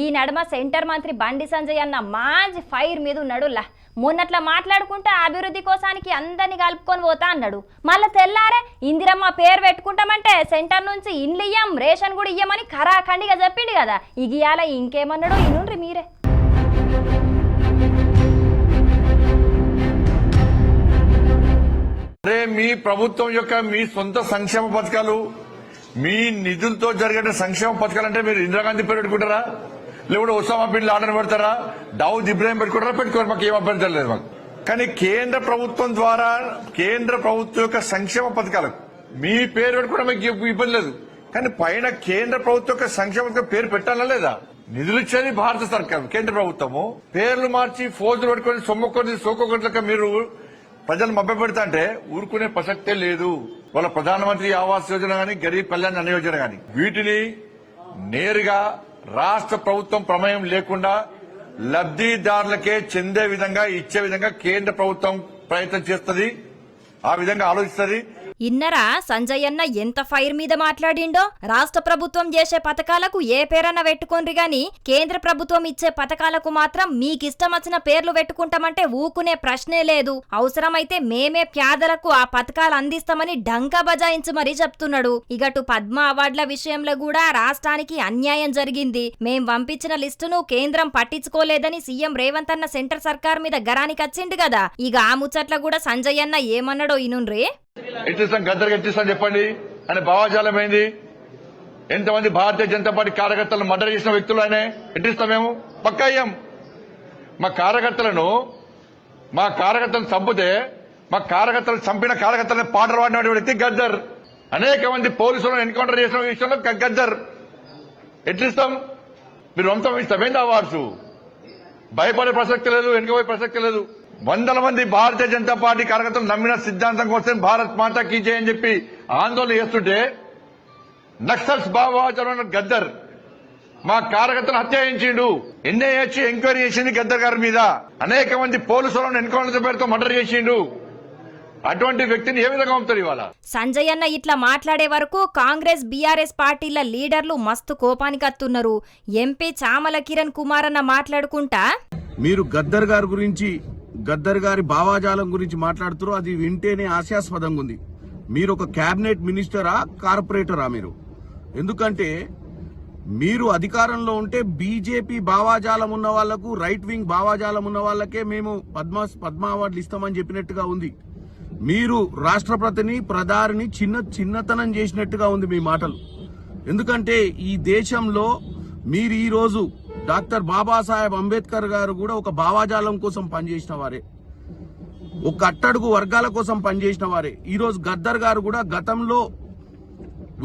ఈ నడుమ సెంటర్ మంత్రి బండి సంజయ్ అన్న మాంచి ఫైర్ మీద ఉన్నాడులా. మొన్నట్లా మాట్లాడుకుంటే అభివృద్ధి కోసానికి అందరినీ కలుపుకొని పోతా అన్నాడు. మళ్ళీ తెల్లారే ఇందిరమ్మ పేరు పెట్టుకుంటామంటే సెంటర్ నుంచి ఇండ్లు ఇయ్యం, రేషన్ కూడా ఇయ్యమని ఖరాఖండిగా చెప్పిండు కదా. ఇగియాల ఇంకేమన్నాడో ఇనుండ్రి మీరే. అరే మీ ప్రభుత్వం యొక్క మీ సొంత సంక్షేమ పథకాలు, మీ నిధులతో జరిగే సంక్షేమ పథకాలు అంటే మీరు ఇందిరాగాంధీ పేరు పెట్టుకుంటారా, లేకపోతే ఒసామా బిన్ లాడన్ పెడతారా, దావుద్ ఇబ్రాహిం పెట్టుకుంటారా? పెట్టుకోరు, మాకు ఏం అభ్యంతరం లేదు మాకు. కానీ కేంద్ర ప్రభుత్వం ద్వారా కేంద్ర ప్రభుత్వం యొక్క సంక్షేమ పథకాలకు మీ పేరు పెట్టుకోవడం మీకు ఇబ్బంది లేదు. కానీ పైన కేంద్ర ప్రభుత్వం యొక్క సంక్షేమ పథకం పేరు పెట్టాలా లేదా? నిధులు ఇచ్చేది భారత సర్కారు, కేంద్ర ప్రభుత్వము. పేర్లు మార్చి ఫోజులు పెట్టుకుని సొమ్ముకొని సోకొక మీరు ప్రజలు మభ్యపెడతా అంటే ఊరుకునే ప్రసక్తే లేదు. వాళ్ళ ప్రధానమంత్రి ఆవాస్ యోజన గాని, గరీబ్ కళ్యాణ్ అన్న యోజన గాని వీటిని నేరుగా రాష్ట్ర ప్రభుత్వం ప్రమేయం లేకుండా లబ్ధిదారులకే చెందే విధంగా ఇచ్చే విధంగా కేంద్ర ప్రభుత్వం ప్రయత్నం చేస్తుంది, ఆ విధంగా ఆలోచిస్తుంది. ఇన్నరా సంజయ్ అన్న ఎంత ఫైర్ మీద మాట్లాడిండో. రాష్ట్ర ప్రభుత్వం చేసే పథకాలకు ఏ పేరన్న పెట్టుకోండి గాని కేంద్ర ప్రభుత్వం ఇచ్చే పథకాలకు మాత్రం మీకిష్టం వచ్చిన పేర్లు పెట్టుకుంటామంటే ఊకునే ప్రశ్నే లేదు. అవసరమైతే మేమే పేదలకు ఆ పథకాలు అందిస్తామని డంకా బజాయించి మరీ చెప్తున్నాడు. ఇగటు పద్మ అవార్డుల విషయంలో కూడా రాష్ట్రానికి అన్యాయం జరిగింది. మేం పంపించిన లిస్టును కేంద్రం పట్టించుకోలేదని సీఎం రేవంత్ అన్న సెంటర్ సర్కార్ మీద గరానికి వచ్చిండు కదా. ఇక ఆ ముచ్చట్ల కూడా సంజయ్ అన్న ఏమన్నాడో ఇనుండ్రే. ఎట్టిస్తాం, గద్దరికి ఎట్టిస్తాం చెప్పండి అని భావాజాలం ఏంది? ఎంతమంది భారతీయ జనతా పార్టీ కార్యకర్తలను మర్డర్ చేసిన వ్యక్తులు ఆయన ఎట్టిస్తాం? మేము పక్కా అయ్యాం. మా కార్యకర్తలను చంపితే మా కార్యకర్తలు చంపిన కార్యకర్తలను పాటలు పాడిన వ్యక్తి గద్దర్. అనేక మంది పోలీసులను ఎన్కౌంటర్ చేసిన విషయంలో గద్దర్. ఎట్లిస్తాం? మీరు వంశం ఇస్తామేంది అవార్డ్స్? భయపడే ప్రసక్తి లేదు, వెనుకపోయే ప్రసక్తి లేదు. వందల మంది భారతీయ జనతా పార్టీ కార్యకర్తలు నమ్మిన సిద్ధాంతం కోసం భారత్ మాతా కీ జై అని చెప్పి ఆందోళన చేస్తుంటే నక్సల్స్ భావజాలం గద్దర్ మా కార్యకర్తలు హత్య చేయించిండు. ఎన్ఐఏ ఎంక్వైరీ చేసింది గద్దర్ గారి మీద. అనేక మంది పోలీసులను ఎన్కౌంటర్ పేరుతో మర్డర్ చేసిండు. అటువంటి వ్యక్తిని ఏ విధంగా పంపుతారు ఇవాళ? సంజయ్ అన్న ఇట్లా మాట్లాడే వరకు కాంగ్రెస్ బీఆర్ఎస్ పార్టీల లీడర్లు మస్తు కోపానికి అత్తున్నారు. ఎంపీ చామల కిరణ్ కుమార్ అన్న మాట్లాడుకుంటా, మీరు గద్దర్ గారి గురించి, గద్దర్ గారి భావాజాలం గురించి మాట్లాడుతారు. అది వింటేనే హాస్యాస్పదంగా ఉంది. మీరు ఒక కేబినెట్ మినిస్టరా, కార్పొరేటరా? మీరు ఎందుకంటే మీరు అధికారంలో ఉంటే బీజేపీ భావాజాలం ఉన్న వాళ్లకు, రైట్ వింగ్ భావాజాలం ఉన్న వాళ్లకే మేము పద్మ అవార్డులు ఇస్తామని చెప్పినట్టుగా ఉంది. మీరు రాష్ట్రపతిని, ప్రధాని చిన్నతనం చేసినట్టుగా ఉంది మీ మాటలు. ఎందుకంటే ఈ దేశంలో మీరు ఈ రోజు డాక్టర్ బాబాసాహెబ్ అంబేద్కర్ గారు కూడా ఒక భావాజాలం కోసం పనిచేసిన వారే, ఒక అట్టడుగు వర్గాల కోసం పనిచేసిన వారే. ఈ రోజు గద్దర్ గారు కూడా గతంలో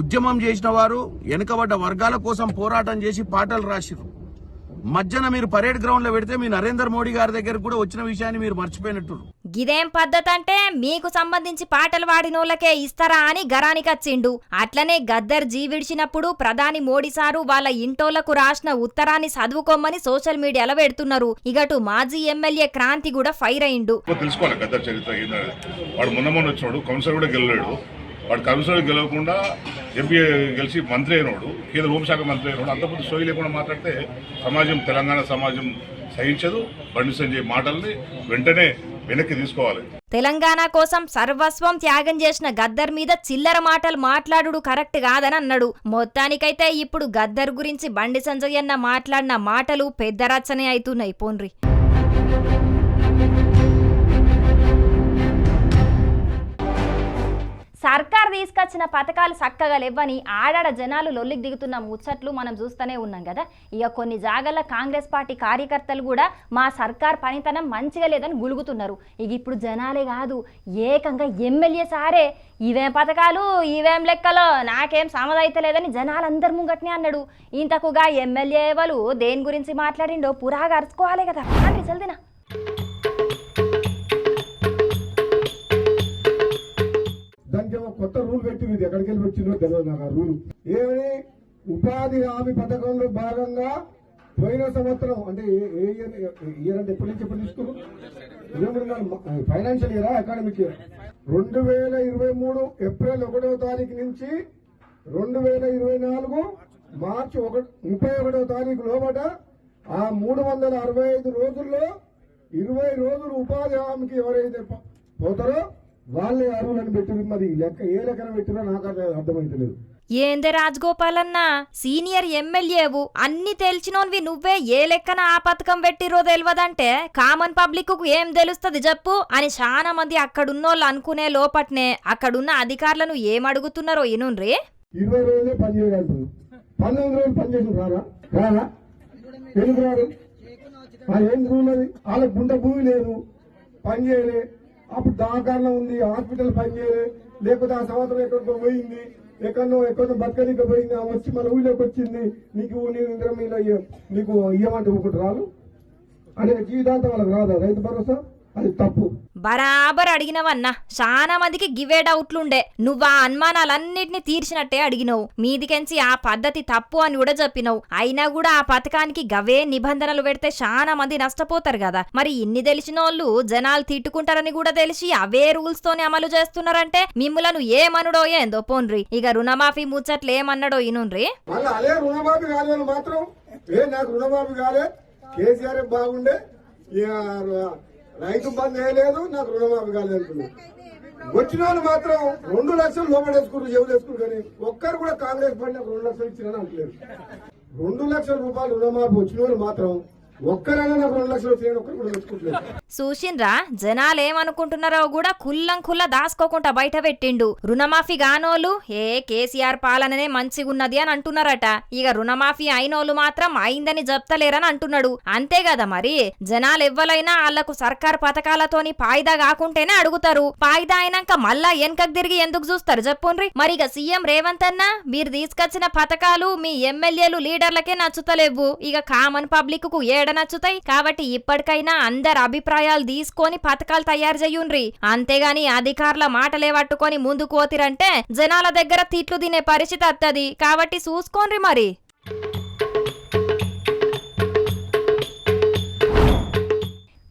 ఉద్యమం చేసిన వారు, వెనుకబడ్డ వర్గాల కోసం పోరాటం చేసి పాటలు రాసిరు. మధ్యన మీరు పరేడ్ గ్రౌండ్ లో పెడితే మీ నరేంద్ర మోడీ గారి దగ్గర కూడా వచ్చిన విషయాన్ని మీరు మర్చిపోయినట్టు. గిదేం పద్ధతి అంటే మీకు సంబంధించి పాటలు వాడినోళ్ళకే ఇస్తారా అని గరానికి వచ్చిండు. అట్లనే గద్దర్ జీవిడిచినప్పుడు ప్రధాని మోడీ సారు వాళ్ళ ఇంటోళ్లకు రాసిన ఉత్తరాన్ని చదువుకోమని సోషల్ మీడియాలో పెడుతున్నారు. ఇగటు మాజీ ఎమ్మెల్యే క్రాంతి కూడా ఫైర్ అయిండు. తెలుసుకోవాలి గద్దర్ చరిత్ర. వాడు మొన్న వచ్చినాడు, కౌన్సిలర్ కూడా గెలలేడు. వాడు కౌన్సిలర్ గెలవకుండా ఎంపీ గెలిచి మంత్రి అయినోడు, కేంద్ర హోంశాఖ మంత్రి అయినోడు. అంతకుముందు సోయి లేకుండా మాట్లాడితే సమాజం, తెలంగాణ సమాజం సహించదు. బండి సంజయ్ మాటల్ని వెంటనే వెనక్కి తీసుకోవాలి. తెలంగాణ కోసం సర్వస్వం త్యాగం చేసిన గద్దర్ మీద చిల్లర మాటలు మాట్లాడు కరెక్ట్ కాదని అన్నాడు. మొత్తానికైతే ఇప్పుడు గద్దర్ గురించి బండి సంజయ్ అన్న మాట్లాడిన మాటలు పెద్ద రచనే అవుతున్నాయి. పోన్రి. సర్కార్ తీసుకొచ్చిన పథకాలు చక్కగా లేవని ఆడాడ జనాలు లొల్లికి దిగుతున్న ముచ్చట్లు మనం చూస్తూనే ఉన్నాం కదా. ఇక కొన్ని జాగాల కాంగ్రెస్ పార్టీ కార్యకర్తలు కూడా మా సర్కార్ పనితనం మంచిగా లేదని గులుగుతున్నారు. ఇక ఇప్పుడు జనాలే కాదు, ఏకంగా ఎమ్మెల్యే సారే ఇవేం పథకాలు, ఇవేం లెక్కలో నాకేం సమదైతే లేదని జనాలందరి ముంగట్నే అన్నాడు. ఇంతకుగా ఎమ్మెల్యే వాళ్ళు దేని గురించి మాట్లాడిండో పురాగా అరుచుకోవాలి కదా. అంటే చల్దినా కొత్త రూల్ పెట్టింది, ఇది ఎక్కడికి వెళ్ళి వచ్చిందో తెలియదు నాకు ఆ రూల్. ఏమని ఉపాధి హామీ పథకంలో భాగంగా పోయిన సంవత్సరం అంటే ఇయర్ అంటే ఎప్పటి నుంచి ఎప్పుడు తీసుకున్నారు? ఫైనాన్షియల్ ఇయరా, అకాడమిక్ ఇయర్ 2023 ఏప్రిల్ 1వ తారీఖు నుంచి 2024 మార్చి 31వ తారీఖు లోపల ఆ 365 రోజుల్లో 20 రోజులు ఉపాధి హామీకి ఎవరైతే పోతారో వాళ్ళే అర్హులని పెట్టింది. మరి లెక్క ఏ లెక్కన పెట్టినా నాకు అర్థమైతలేదు. ఏందే రాజగోపాలన్న, సీనియర్ ఎమ్మెల్యేవు, అన్ని తెలిసినోన్వి నువ్వే ఏ లెక్కన ఆ పథకం పెట్టిరో తెలియదంటే కామన్ పబ్లిక్ కు ఏం తెలుస్తుంది చెప్పు అని చాలా మంది అక్కడున్నోళ్ళు అనుకునే లోపట్నే అక్కడున్న అధికారులను ఏమడుగుతున్నారో ఇనుండ్రి. 20 రోజులే పని చేయగలుగుతారు, 19 రోజులు పని చేసిన రారా ఎందుకు రారు? ఏం ఉన్నది వాళ్ళకి గుండె భూమి లేదు, పని చేయలే, అప్పుడు దవాఖాన ఉంది, హాస్పిటల్ పని చేయలే, లేకపోతే ఆ సంవత్సరం ఎక్కడికో పోయింది, ఎక్కడో బతకనిక పోయింది, వచ్చి మన ఊళ్ళోకి వచ్చింది, నీకు నీకు ఇయ్యమంటే ఒకటి రాదు అనే జీవితాంతం వాళ్ళకి రాదా రైతు భరోసా? అది తప్పు. బరాబర్ అడిగినవన్నా, చాలా మందికి గివే డౌట్లుండే. నువ్వు ఆ అనుమానాలన్నిటిని తీర్చినట్టే అడిగినవు. మీదికెంచి ఆ పద్ధతి తప్పు అని కూడా చెప్పినవు. అయినా కూడా ఆ పథకానికి గవే నిబంధనలు పెడితే చాలా మంది నష్టపోతారు కదా. మరి ఇన్ని తెలిసినోళ్ళు జనాలు తిట్టుకుంటారని కూడా తెలిసి అవే రూల్స్ తోనే అమలు చేస్తున్నారంటే మిమ్ములను ఏమనుడో ఏందో పోన్రి. ఇక రుణమాఫీ ముచ్చట్లు ఏమన్నాడో ఇనుండ్రి. అదే రుణమాఫీ కాలేదు మాత్రం నాకు రుణమాఫీ కాలే, కేసీఆర్ బాగుండే, రైతు బంద్ వేయలేదు, నాకు రుణమాఫీ కాలేదు. వచ్చిన వాళ్ళు మాత్రం 2 లక్షలు లోపడేసుకున్నారు, జేబులు వేసుకున్నారు. కానీ ఒక్కరు కూడా కాంగ్రెస్ పార్టీ నాకు 2 లక్షలు ఇచ్చిరని అంటలేదు. 2 లక్షల రూపాయలు రుణమాఫీ వచ్చిన వాళ్ళు మాత్రం ఒక్కరైనా నాకు 2 లక్షలు వచ్చాయని ఒక్కరు కూడా తెచ్చుకుంటలేదు. చూసిండ్రా, జనాలేమనుకుంటున్నారో కూడా కుల్లంకుల్లా దాసుకోకుండా బయట పెట్టిండు. రుణమాఫీ గానోళ్ళు కేసీఆర్ పాలననే మంచిగున్నది అని అంటున్నారట. ఇక రుణమాఫీ అయినోళ్ళు మాత్రం అయిందని చెప్తలేరని అంటున్నాడు. అంతే కదా మరి, జనాలు ఎవ్వలైనా వాళ్లకు సర్కార్ పథకాలతోని పాయిదా కాకుంటేనే అడుగుతారు. పాయిదా అయినాక మళ్ళా వెనకకు తిరిగి ఎందుకు చూస్తారు చెప్పుండ్రి. మరి ఇక సీఎం రేవంత్ అన్న, మీరు తీసుకొచ్చిన పథకాలు మీ ఎమ్మెల్యేలు లీడర్లకే నచ్చుతలేవు, ఇక కామన్ పబ్లిక్ కు నచ్చుతాయి. కాబట్టి ఇప్పటికైనా అందరు అభిప్రాయాలు తీసుకొని పథకాలు తయారు చేయుండ్రి. అంతేగాని అధికారుల మాటలే పట్టుకొని ముందుకు పోతిరంటే జనాల దగ్గర తిట్లు తినే పరిస్థితి వస్తది. కాబట్టి చూసుకోండి మరి.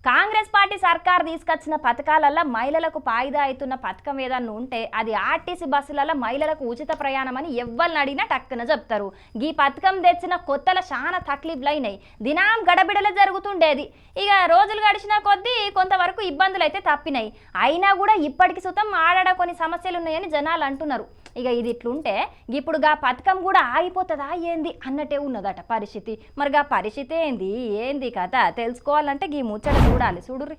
కాంగ్రెస్ పార్టీ సర్కార్ తీసుకొచ్చిన పథకాలల్లో మహిళలకు పాయిదా అవుతున్న పథకం ఏదన్నా ఉంటే అది ఆర్టీసీ బస్సులలో మహిళలకు ఉచిత ప్రయాణం అని ఎవ్వరిని అడిగినా టక్కున చెప్తారు. ఈ పథకం తెచ్చిన కొత్తల చాలా తక్లీఫ్లు అయినాయి. దినాం గడబిడలే జరుగుతుండేది. ఇక రోజులు గడిచిన కొద్దీ కొంతవరకు ఇబ్బందులు అయితే తప్పినాయి. అయినా కూడా ఇప్పటికి సుతం ఆడాడ కొన్ని సమస్యలు ఉన్నాయని జనాలు అంటున్నారు. ఇక ఇది ఇట్లుంటే ఇప్పుడు గా పథకం కూడా ఆగిపోతుందా ఏంది అన్నట్టే ఉన్నదట పరిస్థితి. మరి గా పరిస్థితి ఏంది కథ తెలుసుకోవాలంటే ఈ ముచ్చట చూడాలి. చూడుర్రి.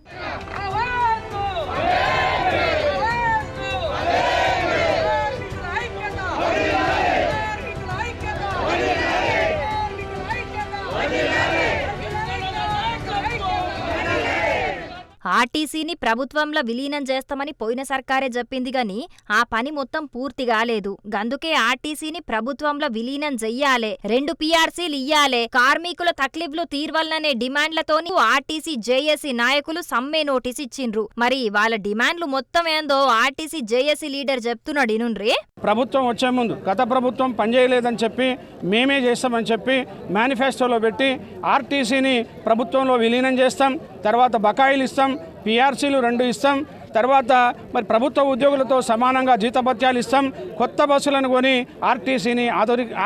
ఆర్టీసీని ప్రభుత్వంలో విలీనం చేస్తామని పోయిన సర్కారే చెప్పింది గాని ఆ పని మొత్తం పూర్తి కాలేదు. గందుకే ఆర్టీసీని ప్రభుత్వంలో విలీనం చెయ్యాలే, 2 PRCలు ఇయ్యాలే, కార్మికుల తక్లీఫ్లు తీర్వాలనే డిమాండ్లతోని ఆర్టీసీ జేఏసీ నాయకులు సమ్మె నోటీస్ ఇచ్చిండ్రు. మరి వాళ్ళ డిమాండ్లు మొత్తం ఏందో ఆర్టీసీ జేఏసీ లీడర్ చెప్తున్నాడు ఇనుండ్రి. ప్రభుత్వం వచ్చే ముందు గత ప్రభుత్వం పనిచేయలేదని చెప్పి మేమే చేస్తామని చెప్పి మేనిఫెస్టోలో పెట్టి ఆర్టీసీని ప్రభుత్వంలో విలీనం చేస్తాం, తర్వాత బకాయిలు ఇస్తాం, PRCలు 2 ఇస్తాం, తర్వాత మరి ప్రభుత్వ ఉద్యోగులతో సమానంగా జీతభత్యాలు ఇస్తాం, కొత్త బస్సులను కొని ఆర్టీసీని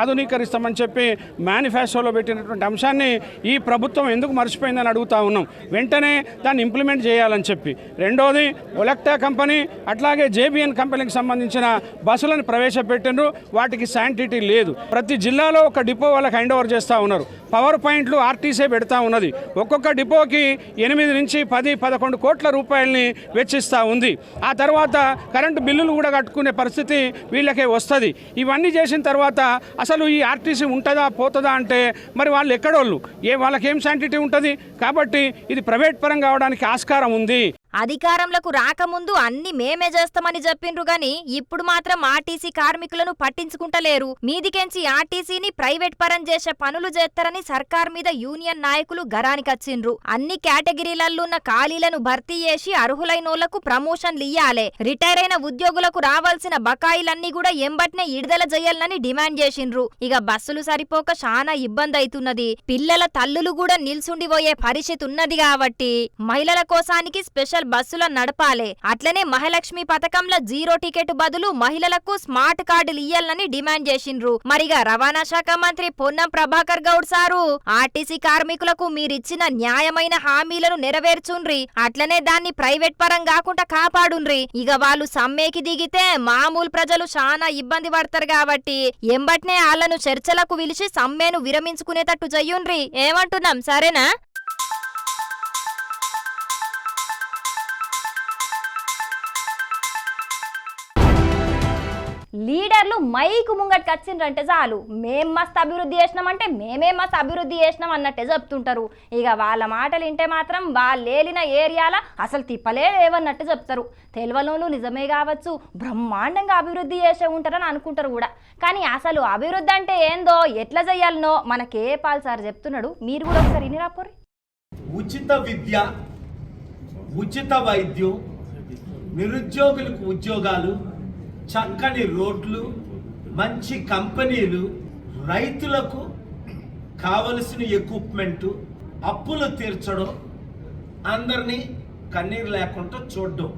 ఆధునీకరిస్తామని చెప్పి మేనిఫెస్టోలో పెట్టినటువంటి అంశాన్ని ఈ ప్రభుత్వం ఎందుకు మర్చిపోయిందని అడుగుతా ఉన్నాం. వెంటనే దాన్ని ఇంప్లిమెంట్ చేయాలని చెప్పి. రెండోది, ఒలెక్టా కంపెనీ అట్లాగే JBN కంపెనీకి సంబంధించిన బస్సులను ప్రవేశపెట్టినారు, వాటికి శాంటిటీ లేదు. ప్రతి జిల్లాలో ఒక డిపో వాళ్ళకి హ్యాండ్ ఓవర్ చేస్తూ ఉన్నారు. పవర్ పాయింట్లు ఆర్టీసీ పెడతా ఉన్నది. ఒక్కొక్క డిపోకి 8 నుంచి 10-11 కోట్ల రూపాయలని వెచ్చిస్తూ ఉంది. ఆ తర్వాత కరెంటు బిల్లులు కూడా కట్టుకునే పరిస్థితి వీళ్ళకే వస్తుంది. ఇవన్నీ చేసిన తర్వాత అసలు ఈ ఆర్టీసీ ఉంటుందా పోతుందా అంటే మరి వాళ్ళు ఎక్కడోళ్ళు, వాళ్ళకేం శాంటిటీ ఉంటుంది. కాబట్టి ఇది ప్రైవేట్ పరం కావడానికి ఆస్కారం ఉంది. అధికారంలోకి రాకముందు అన్ని మేమే చేస్తామని చెప్పిండ్రు గాని ఇప్పుడు మాత్రం ఆర్టీసీ కార్మికులను పట్టించుకుంటలేరు. మీదికెంచి ఆర్టీసీని ప్రైవేట్ పరం చేసే పనులు చేస్తారని సర్కార్ మీద యూనియన్ నాయకులు గరానికచ్చిండ్రు. అన్ని కేటగిరీలల్లున్న ఖాళీలను భర్తీ చేసి అర్హులైనోళ్లకు ప్రమోషన్లు ఇయ్యాలే, రిటైర్ అయిన ఉద్యోగులకు రావాల్సిన బకాయిలన్నీ కూడా ఎంబట్నే విడుదల చేయాలని డిమాండ్ చేసిండ్రు. ఇక బస్సులు సరిపోక చాలా ఇబ్బంది అవుతున్నది. పిల్లల తల్లులు కూడా నిల్చుండిపోయే పరిస్థితి ఉన్నది. కాబట్టి మహిళల కోసానికి స్పెషల్ స్పెషల్ బస్సులను నడపాలే. అట్లనే మహాలక్ష్మి పథకంలో 0 టికెట్ బదులు మహిళలకు స్మార్ట్ కార్డులు ఇయ్యాలని డిమాండ్ చేసిండ్రు. మరిగా రవాణా శాఖ మంత్రి పొన్నం ప్రభాకర్ గౌడ్ సారు ఆర్టీసీ కార్మికులకు మీరిచ్చిన న్యాయమైన హామీలను నెరవేర్చుండ్రి, అట్లనే దాన్ని ప్రైవేట్ పరం కాకుండా కాపాడుండ్రి. ఇక వాళ్ళు సమ్మెకి దిగితే మామూలు ప్రజలు చాలా ఇబ్బంది పడతారు కాబట్టి ఎంబట్నే వాళ్ళను చర్చలకు పిలిచి సమ్మెను విరమించుకునేటట్టు చెయ్యుండ్రి. ఏమంటున్నాం, సరేనా? లీడర్లు మైకు ముంగటికి వచ్చిండ్రంటే చాలు మేం మస్తు అభివృద్ధి చేసినామంటే మేమే మస్తు అభివృద్ధి చేసినాం అన్నట్టే చెప్తుంటారు. ఇక వాళ్ళ మాటలు వింటే మాత్రం వాళ్ళు ఏలిన ఏరియాల అసలు తిప్పలే లేవన్నట్టు చెప్తారు. తెలివలోళ్ళు నిజమే కావచ్చు, బ్రహ్మాండంగా అభివృద్ధి చేసే ఉంటారని అనుకుంటారు కూడా. కానీ అసలు అభివృద్ధి అంటే ఏందో ఎట్లా చేయాలనో మనకే పాల్ సార్ చెప్తున్నాడు. మీరు కూడా ఒకసారి ఇని రాపోరి. ఉచిత విద్య, ఉచిత వైద్యం, నిరుద్యోగులకు ఉద్యోగాలు, చక్కని రోడ్లు, మంచి కంపెనీలు, రైతులకు కావలసిన ఎక్విప్మెంటు, అప్పులు తీర్చడం, అందరినీ కన్నీరు లేకుండా చూడడం.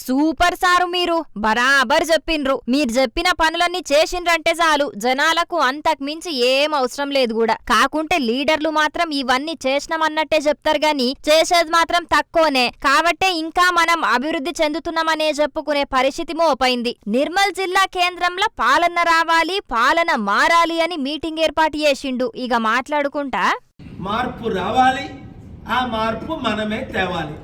సూపర్ సారు, మీరు బరాబర్ చెప్పిండ్రు. మీరు చెప్పిన పనులన్నీ చేసిండ్రంటే చాలు జనాలకు అంతకు మించి ఏం అవసరం లేదు కూడా. కాకుంటే లీడర్లు మాత్రం ఇవన్నీ చేసినామన్నట్టే చెప్తారు గాని చేసేది మాత్రం తక్కువనే. కాబట్టే ఇంకా మనం అభివృద్ధి చెందుతున్నామనే చెప్పుకునే పరిస్థితి మోపైంది. నిర్మల్ జిల్లా కేంద్రంలో పాలన రావాలి, పాలన మారాలి అని మీటింగ్ ఏర్పాటు చేసిండు. ఇక మాట్లాడుకుంటా మార్పు రావాలి, ఆ మార్పు మనమే తేవాలి.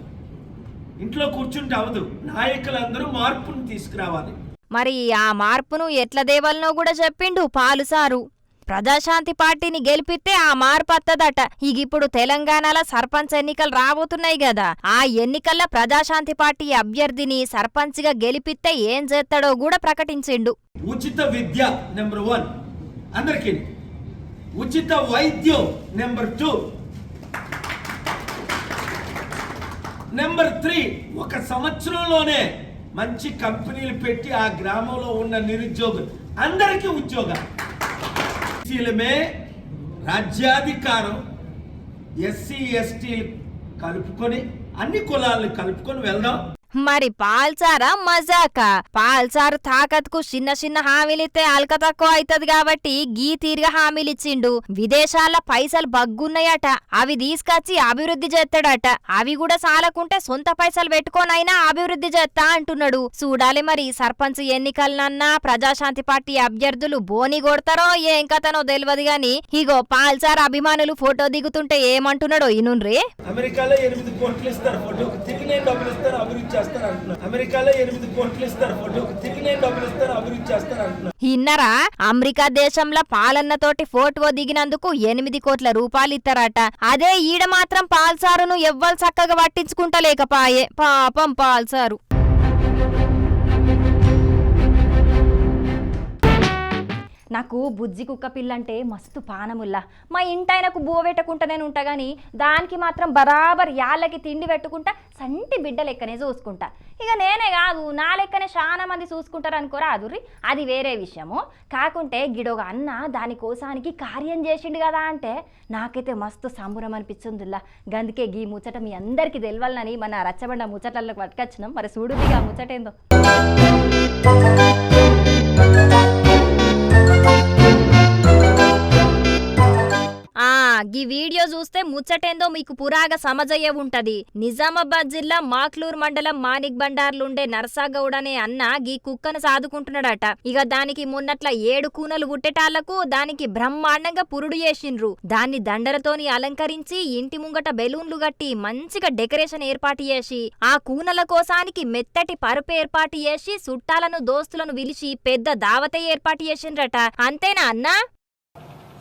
ఇంట్లో కూర్చుంటే అవదు, నాయకులందరూ మార్పును తీసుకురావాలి. మరి ఆ మార్పును ఎట్ల దేవాలనో కూడా చెప్పిండు పాలు సారు. ప్రజాశాంతి పార్టీని గెలిపిస్తే ఆ మార్పు వత్తదట. ఇప్పుడు తెలంగాణలో సర్పంచ్ ఎన్నికలు రాబోతున్నాయి కదా, ఆ ఎన్నికల్లో ప్రజాశాంతి పార్టీ అభ్యర్థిని సర్పంచ్గా గెలిపిస్తే ఏం చేస్తాడో కూడా ప్రకటించిండు. ఉచిత విద్య నెంబర్ 1 అందరికీ, ఉచిత వైద్యం నెంబర్ 2, నెంబర్ 3 1 సంవత్సరంలోనే మంచి కంపెనీలు పెట్టి ఆ గ్రామంలో ఉన్న నిరుద్యోగులు అందరికీ ఉద్యోగాలు. ఎస్సీలమే రాజ్యాధికారం, ఎస్సీ ఎస్టీ కలుపుకొని అన్ని కులాలను కలుపుకొని వెళ్దాం. మరి పాల్సారా మజాకా? పాల్సారు తాకత్కు చిన్న చిన్న హామీలిస్తే అల్క తక్కువ అవుతుంది కాబట్టి గీ తీరుగా హామీలిచ్చిండు. విదేశాల పైసలు బగ్గున్నాయట, అవి తీసుకొచ్చి అభివృద్ధి చేస్తాడట. అవి కూడా సాలకుంటే సొంత పైసలు పెట్టుకోనైనా అభివృద్ధి చేస్తా అంటున్నాడు. చూడాలి మరి సర్పంచ్ ఎన్నికలనన్నా ప్రజాశాంతి పార్టీ అభ్యర్థులు బోని కొడతారో ఏం కథనో తెలియదు గాని ఇగో పాల్సార్ అభిమానులు ఫోటో దిగుతుంటే ఏమంటున్నాడో ఇనుండ్రి. అమెరికాలో 8 కోట్లు ఇస్తారు ఫోటోకి, తిరిగి నేను డబ్బులు ఇస్తారు అభివృద్ధి చేస్తారు అంటున్నారు. అమెరికాలో 8 కోట్లు ఇస్తారు ఫోటోకి, తిరిగి నేను డబ్బులు ఇస్తారు అభివృద్ధి చేస్తారు అంటున్నారు. ఇన్నరా? అమెరికా దేశంలో పాలన్నతోటి ఫోటో దిగినందుకు 8 కోట్ల రూపాయలు ఇస్తారట. అదే ఈడ మాత్రం పాల్సారును ఎవ్వరు చక్కగా పట్టించుకుంటలేకపాయే. పాపం పాల్సారు. నాకు బుజ్జి కుక్క పిల్లంటే మస్తు పానముల్లా. మా ఇంటాయనకు బో పెట్టకుంటా నేను ఉంటా గాని దానికి మాత్రం బరాబర్ యాళ్ళకి తిండి పెట్టుకుంటా సంటి బిడ్డ లెక్కనే చూసుకుంటా. ఇక నేనే కాదు నా లెక్కనే చాలా మంది చూసుకుంటారు అనుకోరా అదుర్రి, అది వేరే విషయము. కాకుంటే గిడోగా అన్న దానికోసానికి కార్యం చేసిండు కదా అంటే నాకైతే మస్తు సంబురం అనిపించిందిలా. గందుకే గీ ముచ్చట మీ అందరికీ తెలవాలని మన రచ్చబండ ముచ్చటల్లోకి పట్టుకొచ్చినాం. మరి చూడుదిగా ముచ్చటేందో. గీ వీడియో చూస్తే ముచ్చటేందో మీకు పురాగా సమజయ్యే ఉంటది. నిజామాబాద్ జిల్లా మాక్లూర్ మండలం మానిక్ బండార్లుండే నర్సాగౌడ్ అనే అన్న గీ కుక్కను సాదుకుంటున్నాడట. ఇక దానికి మొన్నట్ల 7 కూనలు పుట్టేటాళ్లకు దానికి బ్రహ్మాండంగా పురుడు చేసిండ్రు. దాన్ని దండలతోని అలంకరించి ఇంటి ముంగట బెలూన్లు గట్టి మంచిగా డెకరేషన్ ఏర్పాటు చేసి ఆ కూనల కోసానికి మెత్తటి పరుపు ఏర్పాటు చేసి చుట్టాలను దోస్తులను పిలిచి పెద్ద దావతే ఏర్పాటు చేసిండ్రట. అంతేనా అన్నా?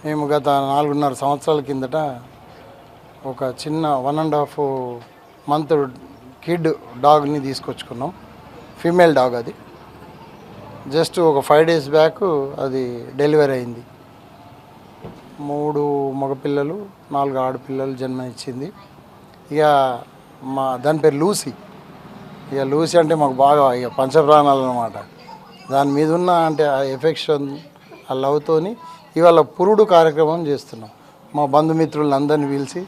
మేము గత 4.5 సంవత్సరాల కిందట ఒక చిన్న 1.5 మంత్ కిడ్ డాగ్ని తీసుకొచ్చుకున్నాం. ఫీమేల్ డాగ్ అది. జస్ట్ ఒక 5 డేస్ బ్యాక్ అది డెలివరీ అయింది. 3 మగపిల్లలు 4 ఆడపిల్లలు జన్మనిచ్చింది. ఇక దాని పేరు లూసీ. ఇక లూసీ అంటే మాకు బాగా ఇక పంచప్రాణాలు అన్నమాట. దాని మీద ఉన్న అంటే ఆ ఎఫెక్షన్, ఆ లవ్తోని ఇవాళ పురుడు కార్యక్రమం చేస్తున్నాం. మా బంధుమిత్రులను అందరినీ పిలిచి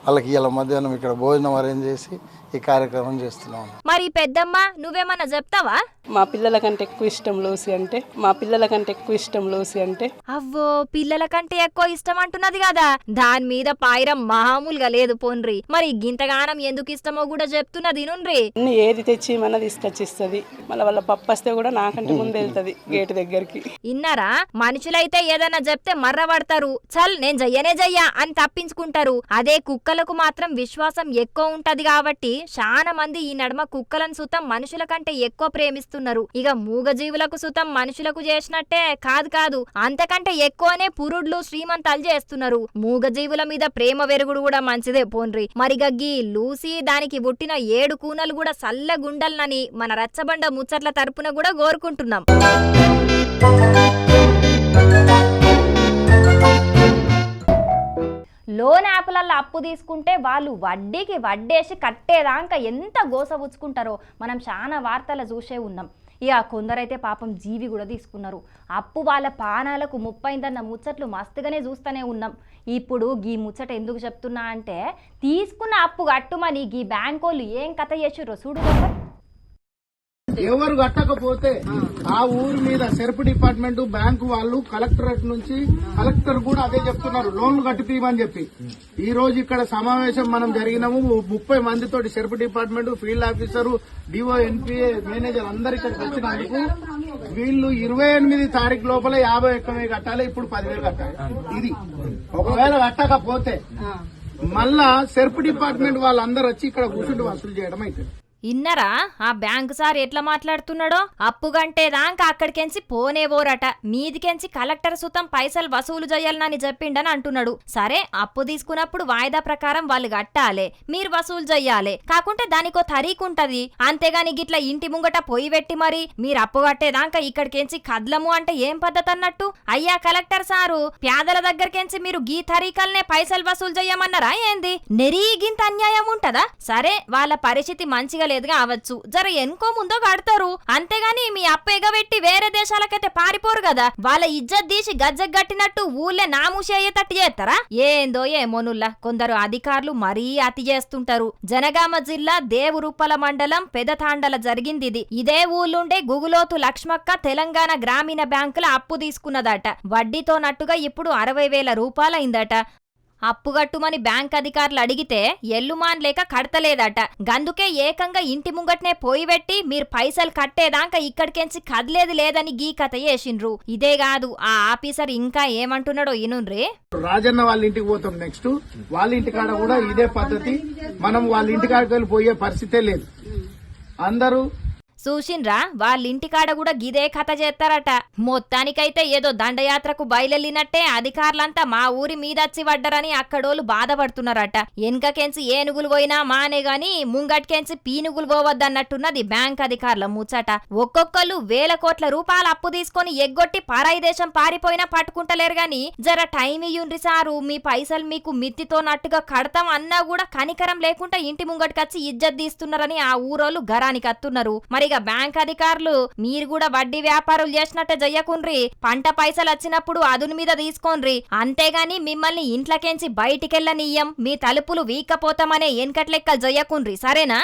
వాళ్ళకి ఇవాళ మధ్యాహ్నం ఇక్కడ భోజనం అరేంజ్ చేసి ఈ కార్యక్రమం చేస్తున్నాం. మరి పెద్దమ్మ నువ్వేమన్నా చెప్తావా? మా పిల్లల కంటే ఎక్కువ ఇష్టం లూసి అంటే, మా పిల్లల కంటే ఎక్కువ ఇష్టం లూసి అంటే. అవ్వో పిల్లల కంటే ఎక్కువ ఇష్టం అంటున్నది కదా, దాని మీద పాయిరం మామూలుగా లేదు పోన్రి. మరి గింతగానం ఎందుకు ఇష్టమో కూడా చెప్తున్నది నుండ్రి. అన్ని ఏది తెచ్చి మన తీసుకొచ్చిస్తుంది, మళ్ళీ వాళ్ళ పప్పు వస్తే కూడా నాకంటే ముందు వెళ్తుంది గేటు దగ్గరికి. ఇన్నారా, మనుషులైతే ఏదైనా చెప్తే మర్రబడతారు, చల్ నేను చెయ్యా అని తప్పించుకుంటారు. అదే కుక్కలకు మాత్రం విశ్వాసం ఎక్కువ ఉంటది కాబట్టి చాలా మంది ఈ నడుమ కుక్కలను సుతం మనుషుల కంటే ఎక్కువ ప్రేమిస్తున్నారు. ఇక మూగజీవులకు సుతం మనుషులకు చేసినట్టే కాదు, అంతకంటే ఎక్కువనే పురుడ్లు శ్రీమంతాలు చేస్తున్నారు. మూగజీవుల మీద ప్రేమ వెరుగుడు కూడా మంచిదే పోన్రి. మరి గగ్గి లూసి దానికి పుట్టిన 7 కూనలు కూడా సల్లగుండల్నని మన రచ్చబండ ముచ్చట్ల తరపున కూడా కోరుకుంటున్నాం. లోన్ యాప్లల్లో అప్పు తీసుకుంటే వాళ్ళు వడ్డీకి వడ్డేసి కట్టేదాకా ఎంత గోసవుచ్చుకుంటారో మనం చాలా వార్తలు చూసే ఉన్నాం. ఇక కొందరైతే పాపం జీవి కూడా తీసుకున్నారు. అప్పు వాళ్ళ పానాలకు ముప్పైందన్న ముచ్చట్లు మస్తుగానే చూస్తూనే ఉన్నాం. ఇప్పుడు గీ ముచ్చట ఎందుకు చెప్తున్నా అంటే, తీసుకున్న అప్పు కట్టుమని గీ బ్యాంకోళ్ళు ఏం కథ చేసిర్రో చూడు. ఎవరు కట్టకపోతే ఆ ఊరి మీద సెర్ప్ డిపార్ట్మెంట్, బ్యాంకు వాళ్ళు, కలెక్టరేట్ నుంచి కలెక్టర్ కూడా అదే చెప్తున్నారు, లోన్లు కట్టిపీయమని చెప్పి. ఈ రోజు ఇక్కడ సమావేశం మనం జరిగినాము. 30 మందితోటి SERP department, field officer, DO, NPA, manager అందరు ఇక్కడికి వచ్చినందుకు వీళ్ళు 28 తారీఖు లోపల 51 కట్టాలి, ఇప్పుడు 10,000 కట్టాలి. ఇది ఒకవేళ కట్టకపోతే మళ్ళా సెర్ప్ డిపార్ట్మెంట్ వాళ్ళందరూ వచ్చి ఇక్కడ కూర్చుంటూ వసూలు చేయడం అవుతుంది. ఇన్నరా ఆ బ్యాంకు సార్ ఎట్లా మాట్లాడుతున్నాడో, అప్పు గంటే దాకా అక్కడికెంచి పోనేవోరట, మీదికెంచి కలెక్టర్ సుతం పైసలు వసూలు చేయాలని చెప్పిండని అంటున్నాడు. సరే అప్పు తీసుకున్నప్పుడు వాయిదా ప్రకారం వాళ్ళు కట్టాలే, మీరు వసూలు చెయ్యాలే, కాకుంటే దానికో తరీకుంటది. అంతేగాని గిట్లా ఇంటి ముంగట పొయ్యి పెట్టి మరి మీరు అప్పు కట్టేదాకా ఇక్కడికెంచి కదలము అంటే ఏం పద్ధతి అన్నట్టు? అయ్యా కలెక్టర్ సారు, పేదల దగ్గరకెంచి మీరు గీ తరీకల్నే పైసలు వసూలు చెయ్యమన్నారా ఏంది? నెరీగింత అన్యాయం ఉంటదా? సరే వాళ్ళ పరిస్థితి మంచిగా లేదు కావచ్చు, జర ఎన్కో ముందో కడతారు, అంతేగాని మీ అప్పు ఎగబెట్టి వేరే దేశాలకైతే పారిపోరు కదా. వాళ్ళ ఇజ్జత్ తీసి గజ్జగట్టినట్టు ఊళ్ళే నామూసి అయ్యేటట్టు చేస్తారా ఏందో ఏమోనుల్లా. కొందరు అధికారులు మరీ అతి చేస్తుంటారు. జనగామ జిల్లా దేవురుప్పల మండలం పెదతాండల జరిగింది. ఇదే ఊళ్ళుండే గుగులోతు లక్ష్మక్క తెలంగాణ గ్రామీణ బ్యాంకుల అప్పు తీసుకున్నదట. వడ్డీతో నట్టుగా ఇప్పుడు 60,000 రూపాయలైందట. అప్పుగట్టుమని బ్యాంక్ అధికారులు అడిగితే ఎల్లుమాన్ లేక కడతలేదట. గందుకే ఏకంగా ఇంటి ముంగట్నే పోయి పెట్టి మీరు పైసలు కట్టేదాకా ఇక్కడికెంచి కదలేదు లేదని గీ కథ చేసిండ్రు. ఇదే కాదు ఆ ఆఫీసర్ ఇంకా ఏమంటున్నాడో ఇనుండ్రే. రాజన్న వాళ్ళ ఇంటికి పోతాం, నెక్స్ట్ వాళ్ళ ఇంటికాడ కూడా ఇదే పద్ధతి. మనం వాళ్ళ ఇంటికాడికి వెళ్ళి పోయే పరిస్థితే లేదు. అందరూ చూసిండ్రా వాళ్ళింటికాడ కూడా గిదే కథ చేస్తారట. మొత్తానికైతే ఏదో దండయాత్రకు బయలునట్టే అధికారులంతా మా ఊరి మీదచ్చి పడ్డరని అక్కడోళ్ళు బాధపడుతున్నారట. వెనకకెంచి ఏనుగులు పోయినా మానే గాని ముంగట్కెంచి పీనుగులు పోవద్దన్నట్టున్నది బ్యాంక్ అధికారుల ముచ్చట. ఒక్కొక్కరు 1,000 కోట్ల రూపాయలు అప్పు తీసుకొని ఎగ్గొట్టి పరాయి దేశం పారిపోయినా పట్టుకుంటలేరు గాని జర టైం ఇయ్యుండ్రి సారు, మీ పైసలు మీకు మిత్తితో నట్టుగా కడతాం అన్నా కూడా కనికరం లేకుండా ఇంటి ముంగటికచ్చి ఇజ్జత్ తీస్తున్నారని ఆ ఊరోళ్ళు గరానికి అత్తున్నారు. మరి బ్యాంక్ అధికారులు మీరు కూడా వడ్డీ వ్యాపారులు చేసినట్టే చెయ్యకుండ్రి, పంట పైసలు వచ్చినప్పుడు అదుని మీద తీసుకోండ్రి, అంతేగాని మిమ్మల్ని ఇంట్లోకెంచి బయటికెళ్ళనియ్యం, మీ తలుపులు వీక్కపోతామనే ఎన్కట్లెక్కలు చెయ్యకుండ్రి, సరేనా?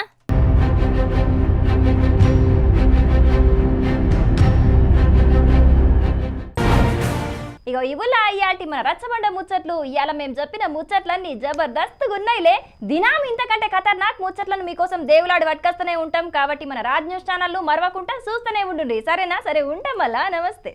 ఇగో ఇవులా ఇయాల్టి మన రచ్చబండ ముచ్చట్లు. ఇవాళ మేము చెప్పిన ముచ్చట్లన్నీ జబర్దస్తుగా ఉన్నాయిలే. దినాం ఇంతకంటే ఖతర్నాక్ ముచ్చట్లను మీకోసం దేవులాడి పట్టుకొస్తూనే ఉంటాం. కాబట్టి మన రాజ్ న్యూస్ ఛానల్ మరవకుండా చూస్తూనే ఉండండి, సరేనా? సరే ఉంటాం, మళ్ళా నమస్తే.